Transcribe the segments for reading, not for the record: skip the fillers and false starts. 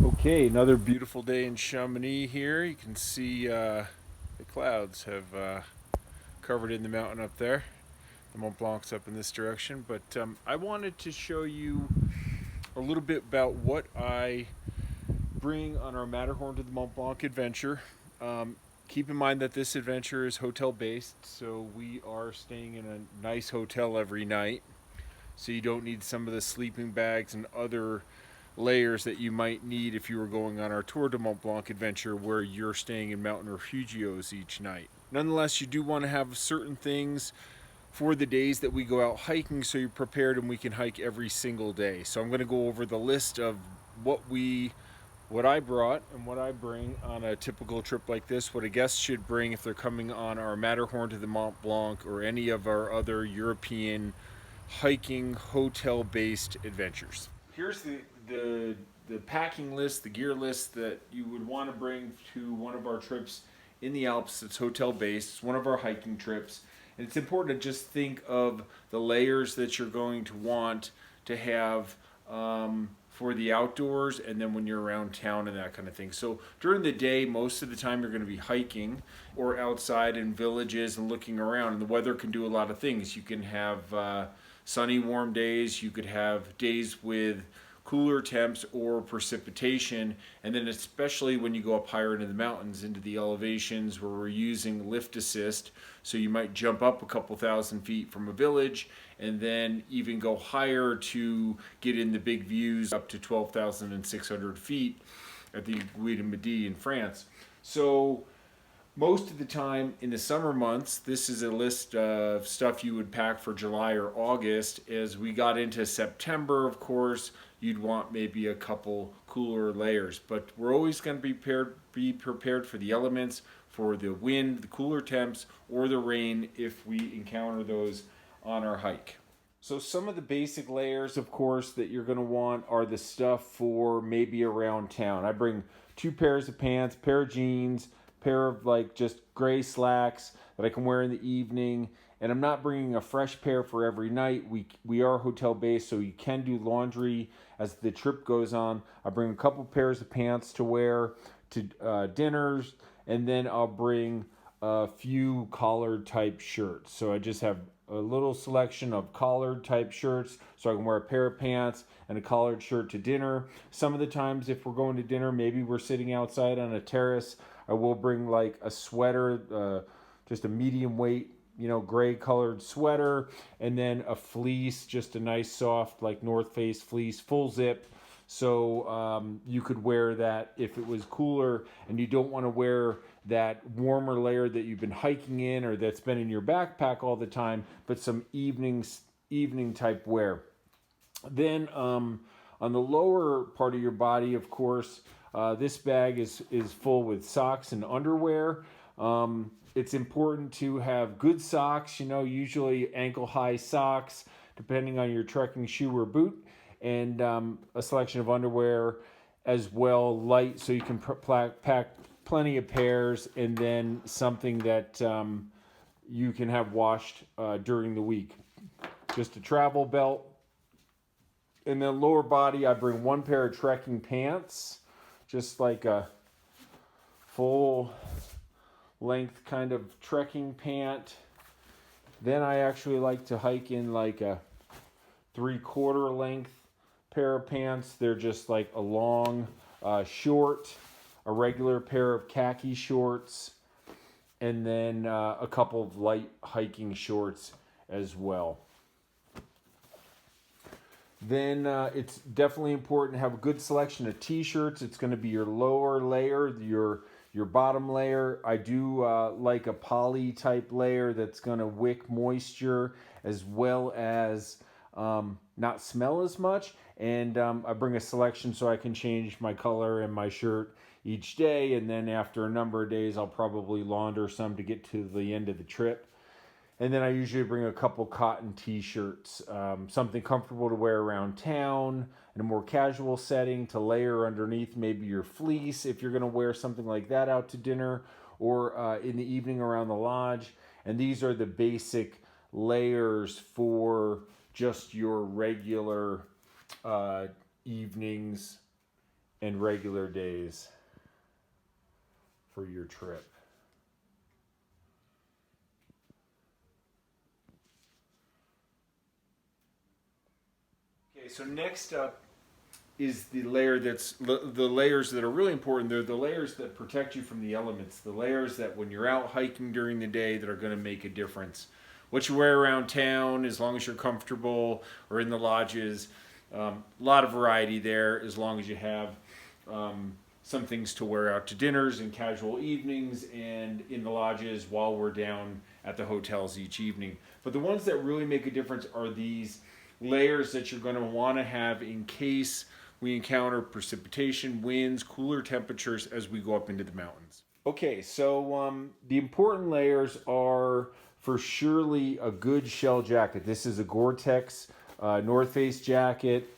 Okay, another beautiful day in Chamonix here. You can see the clouds have covered in the mountain up there. The Mont Blanc's up in this direction. But I wanted to show you a little bit about what I bring on our Matterhorn to the Mont Blanc adventure. Keep in mind that this adventure is hotel based, so we are staying in a nice hotel every night. So you don't need some of the sleeping bags and other layers that you might need if you were going on our Tour de Mont Blanc adventure where you're staying in mountain refugios each night. Nonetheless, you do want to have certain things for the days that we go out hiking so you're prepared and we can hike every single day. So I'm going to go over the list of what I brought and what I bring on a typical trip like this, what a guest should bring if they're coming on our Matterhorn to the Mont Blanc or any of our other European hiking hotel based adventures. Here's the packing list, the gear list that you would want to bring to one of our trips in the Alps. It's hotel based. It's one of our hiking trips. And it's important to just think of the layers that you're going to want to have for the outdoors and then when you're around town and that kind of thing. So during the day, most of the time you're going to be hiking or outside in villages and looking around. And the weather can do a lot of things. You can have sunny, warm days. You could have days with cooler temps or precipitation, and then especially when you go up higher into the mountains, into the elevations where we're using lift assist, so you might jump up a couple thousand feet from a village and then even go higher to get in the big views up to 12,600 feet at the Aiguille de Midi in France. So most of the time in the summer months, this is a list of stuff you would pack for July or August. As we got into September, of course, you'd want maybe a couple cooler layers. But we're always going to be prepared for the elements, for the wind, the cooler temps, or the rain if we encounter those on our hike. So some of the basic layers, of course, that you're going to want are the stuff for maybe around town. I bring 2 pairs of pants, pair of jeans, pair of like just gray slacks that I can wear in the evening. And I'm not bringing a fresh pair for every night. We are hotel based, so you can do laundry as the trip goes on. I bring a couple pairs of pants to wear to dinners, and then I'll bring a few collared type shirts. So I just have a little selection of collared type shirts so I can wear a pair of pants and a collared shirt to dinner. Some of the times if we're going to dinner, maybe we're sitting outside on a terrace, I will bring like a sweater, just a medium weight, gray colored sweater, and then a fleece, just a nice soft like North Face fleece, full zip. So you could wear that if it was cooler and you don't want to wear that warmer layer that you've been hiking in or that's been in your backpack all the time, but some evening type wear. Then on the lower part of your body, of course, this bag is full with socks and underwear. It's important to have good socks, usually ankle high socks, depending on your trekking shoe or boot, and a selection of underwear as well, light, so you can pack plenty of pairs, and then something that you can have washed during the week. Just a travel belt. In the lower body, I bring 1 pair of trekking pants, just like a full length kind of trekking pant. Then I actually like to hike in like a 3/4 length pair of pants. They're just like a long short, a regular pair of khaki shorts, and then a couple of light hiking shorts as well. Then it's definitely important to have a good selection of t-shirts. It's going to be your lower layer, your bottom layer. I do like a poly type layer that's going to wick moisture as well as not smell as much. And I bring a selection so I can change my color and my shirt each day. And then after a number of days, I'll probably launder some to get to the end of the trip. And then I usually bring a couple cotton t-shirts, something comfortable to wear around town in a more casual setting to layer underneath maybe your fleece if you're going to wear something like that out to dinner or in the evening around the lodge. And these are the basic layers for just your regular evenings and regular days for your trip. Okay, so next up is the layers that are really important. They're the layers that protect you from the elements, the layers that when you're out hiking during the day that are going to make a difference. What you wear around town, as long as you're comfortable, or in the lodges, a lot of variety there, as long as you have some things to wear out to dinners and casual evenings and in the lodges while we're down at the hotels each evening. But the ones that really make a difference are these layers that you're going to want to have in case we encounter precipitation, winds, cooler temperatures as we go up into the mountains. Okay, so the important layers are for surely a good shell jacket. This is a Gore-Tex North Face jacket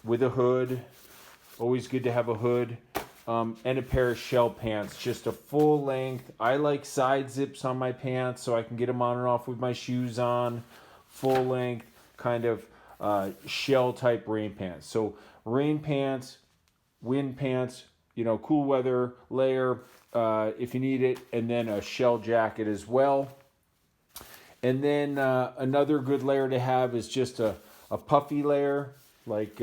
with a hood. Always good to have a hood. And a pair of shell pants, just a full length. I like side zips on my pants so I can get them on and off with my shoes on. Full length, kind of shell type rain pants. So rain pants, wind pants, cool weather layer if you need it, and then a shell jacket as well. And then another good layer to have is just a puffy layer. Like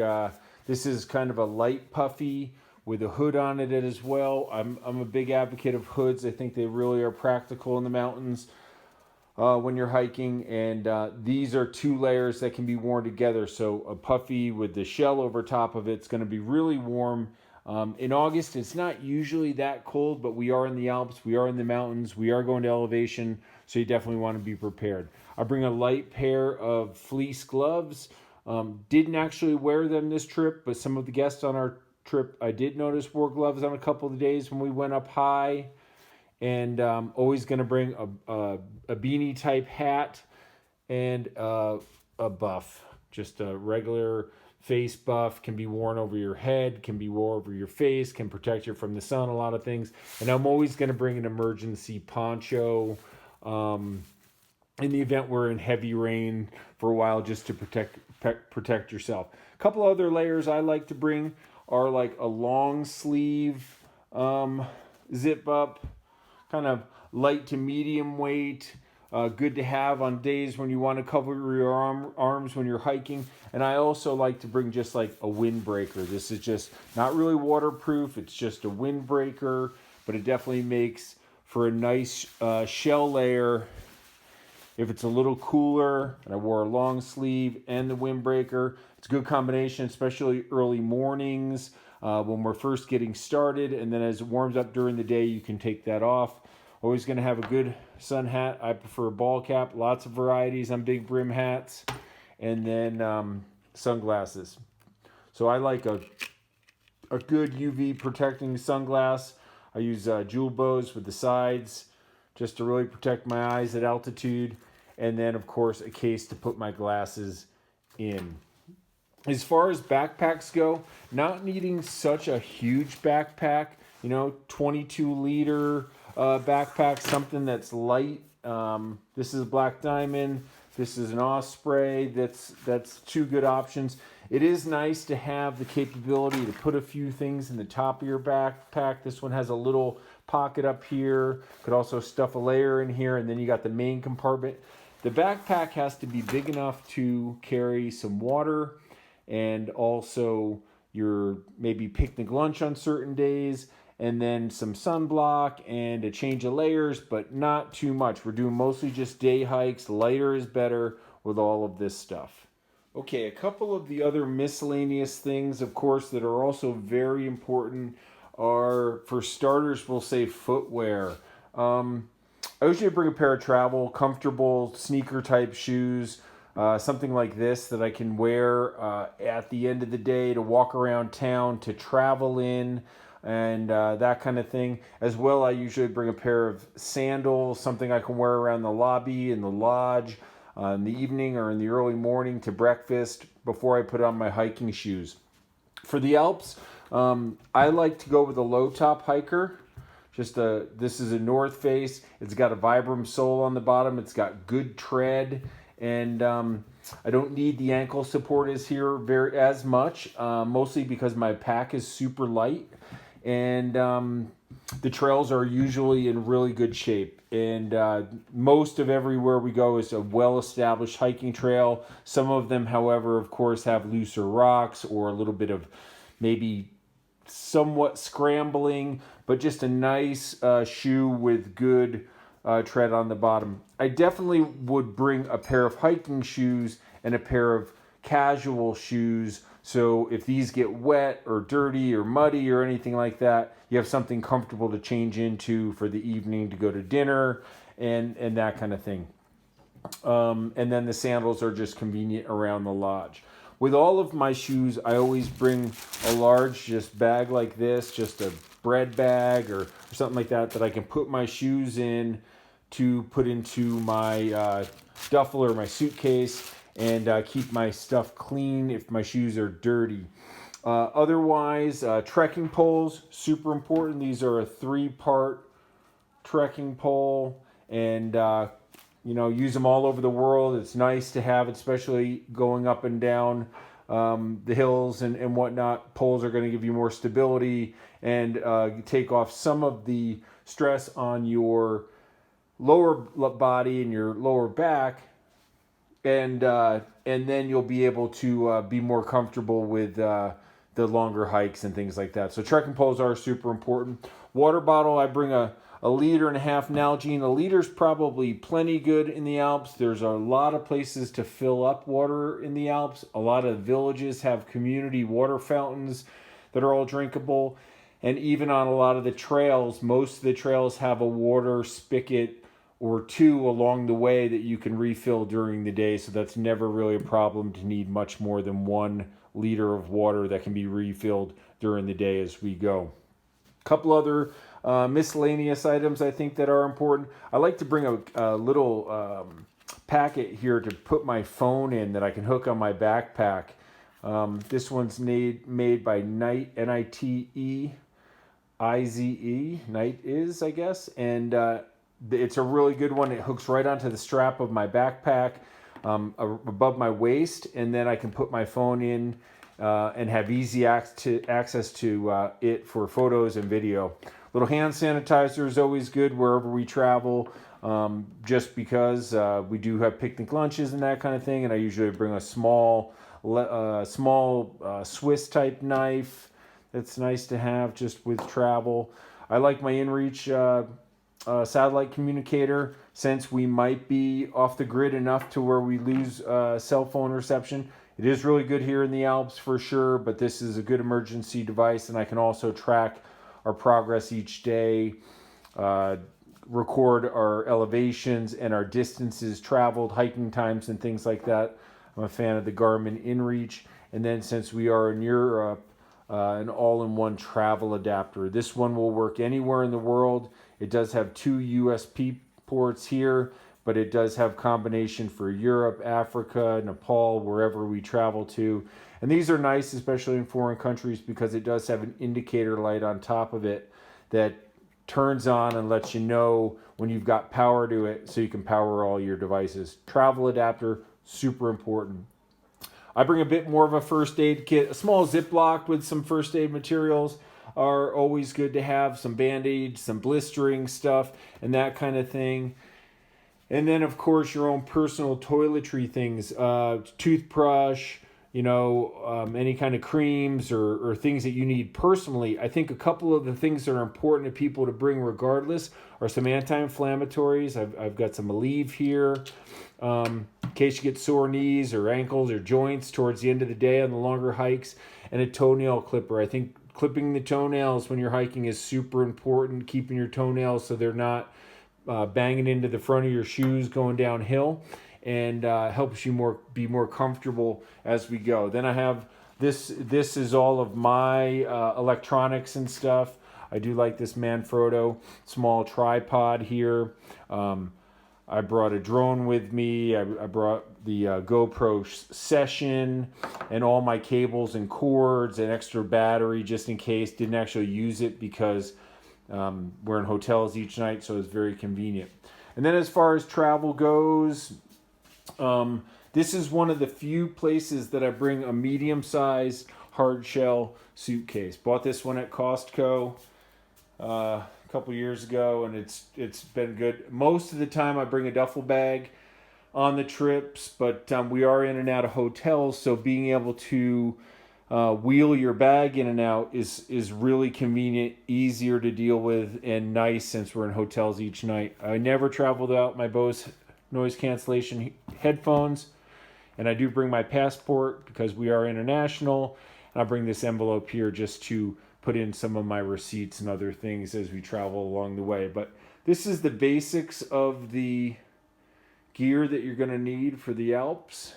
this is kind of a light puffy with a hood on it as well. I'm a big advocate of hoods. I think they really are practical in the mountains when you're hiking. And these are two layers that can be worn together. So a puffy with the shell over top of it's going to be really warm. In August, it's not usually that cold, but we are in the Alps, we are in the mountains, we are going to elevation, so you definitely want to be prepared. I bring a light pair of fleece gloves. Didn't actually wear them this trip, but some of the guests on our trip I did notice wore gloves on a couple of days when we went up high. And always going to bring a beanie type hat and a buff, just a regular face buff. Can be worn over your head, can be worn over your face, can protect you from the sun, a lot of things. And I'm always going to bring an emergency poncho in the event we're in heavy rain for a while, just to protect yourself. A couple other layers I like to bring are like a long sleeve zip up, kind of light to medium weight, good to have on days when you want to cover your arms when you're hiking. And I also like to bring just like a windbreaker. This is just not really waterproof. It's just a windbreaker, but it definitely makes for a nice shell layer. If it's a little cooler, and I wore a long sleeve and the windbreaker, it's a good combination, especially early mornings when we're first getting started. And then as it warms up during the day, you can take that off. Always going to have a good sun hat. I prefer a ball cap. Lots of varieties on big brim hats. And then sunglasses. So I like a good UV protecting sunglass. I use jewel bows with the sides just to really protect my eyes at altitude. And then, of course, a case to put my glasses in. As far as backpacks go, not needing such a huge backpack, 22-liter backpack, something that's light. This is a Black Diamond. This is an Osprey. That's two good options. It is nice to have the capability to put a few things in the top of your backpack. This one has a little pocket up here. Could also stuff a layer in here, and then you got the main compartment. The backpack has to be big enough to carry some water and also your maybe picnic lunch on certain days, and then some sunblock and a change of layers, but not too much. We're doing mostly just day hikes. Lighter is better with all of this stuff. Okay, a couple of the other miscellaneous things, of course, that are also very important are, for starters, we'll say footwear. I usually bring a pair of travel, comfortable sneaker type shoes, something like this that I can wear at the end of the day to walk around town, to travel in, and that kind of thing. As well, I usually bring a pair of sandals, something I can wear around the lobby in the lodge in the evening or in the early morning to breakfast before I put on my hiking shoes. For the Alps, I like to go with a low top hiker. This is a North Face. It's got a Vibram sole on the bottom. It's got good tread, and I don't need the ankle support as much, mostly because my pack is super light, and the trails are usually in really good shape. And most of everywhere we go is a well-established hiking trail. Some of them, however, of course, have looser rocks or a little bit of maybe somewhat scrambling, but just a nice shoe with good tread on the bottom. I definitely would bring a pair of hiking shoes and a pair of casual shoes, so if these get wet or dirty or muddy or anything like that, you have something comfortable to change into for the evening to go to dinner and that kind of thing. And then the sandals are just convenient around the lodge. With all of my shoes, I always bring a large just bag like this, just a bread bag or something like that I can put my shoes in to put into my duffel or my suitcase and keep my stuff clean if my shoes are dirty. Otherwise, trekking poles, super important. These are a 3-part trekking pole, and use them all over the world. It's nice to have, especially going up and down the hills and whatnot. Poles are going to give you more stability and take off some of the stress on your lower body and your lower back, and then you'll be able to be more comfortable with the longer hikes and things like that. So trekking poles are super important. Water bottle, I bring a 1.5 liter Nalgene. A liter's probably plenty good in the Alps. There's a lot of places to fill up water in the Alps. A lot of villages have community water fountains that are all drinkable. And even on a lot of the trails, most of the trails have a water spigot or two along the way that you can refill during the day. So that's never really a problem to need much more than 1 liter of water that can be refilled during the day as we go. A couple other miscellaneous items I think that are important. I like to bring a little packet here to put my phone in that I can hook on my backpack. This one's made by Nite, Nite Ize, Nite is, I guess, and it's a really good one. It hooks right onto the strap of my backpack above my waist, and then I can put my phone in and have easy access to it for photos and video. Little hand sanitizer is always good wherever we travel, just because we do have picnic lunches and that kind of thing, and I usually bring a small Swiss type knife that's nice to have just with travel. I like my inReach satellite communicator, since we might be off the grid enough to where we lose cell phone reception. It is really good here in the Alps for sure, but this is a good emergency device, and I can also track our progress each day, record our elevations and our distances traveled, hiking times and things like that. I'm a fan of the Garmin inReach. And then since we are in Europe, an all-in-one travel adapter. This one will work anywhere in the world. It does have 2 USB ports here, but it does have combination for Europe, Africa, Nepal, wherever we travel to. And these are nice, especially in foreign countries, because it does have an indicator light on top of it that turns on and lets you know when you've got power to it, so you can power all your devices. Travel adapter, super important. I bring a bit more of a first aid kit. A small Ziploc with some first aid materials are always good to have. Some Band-Aids, some blistering stuff, and that kind of thing. And then, of course, your own personal toiletry things. Toothbrush, any kind of creams or things that you need personally. I think a couple of the things that are important to people to bring regardless are some anti-inflammatories. I've got some Aleve here. In case you get sore knees or ankles or joints towards the end of the day on the longer hikes, and a toenail clipper. I think clipping the toenails when you're hiking is super important, keeping your toenails so they're not banging into the front of your shoes going downhill, and helps you be more comfortable as we go. Then I have this is all of my electronics and stuff. I do like this Manfrotto small tripod here. I brought a drone with me. I brought the GoPro Session and all my cables and cords and extra battery just in case. Didn't actually use it because we're in hotels each night, so it's very convenient. And then as far as travel goes, This is one of the few places that I bring a medium-sized hard shell suitcase. Bought this one at Costco a couple years ago, and it's been good. Most of the time I bring a duffel bag on the trips, but we are in and out of hotels, so being able to wheel your bag in and out is really convenient, easier to deal with, and nice since we're in hotels each night. I never travel without my Bose noise cancellation headphones, and I do bring my passport because we are international, and I bring this envelope here just to put in some of my receipts and other things as we travel along the way. But this is the basics of the gear that you're going to need for the Alps.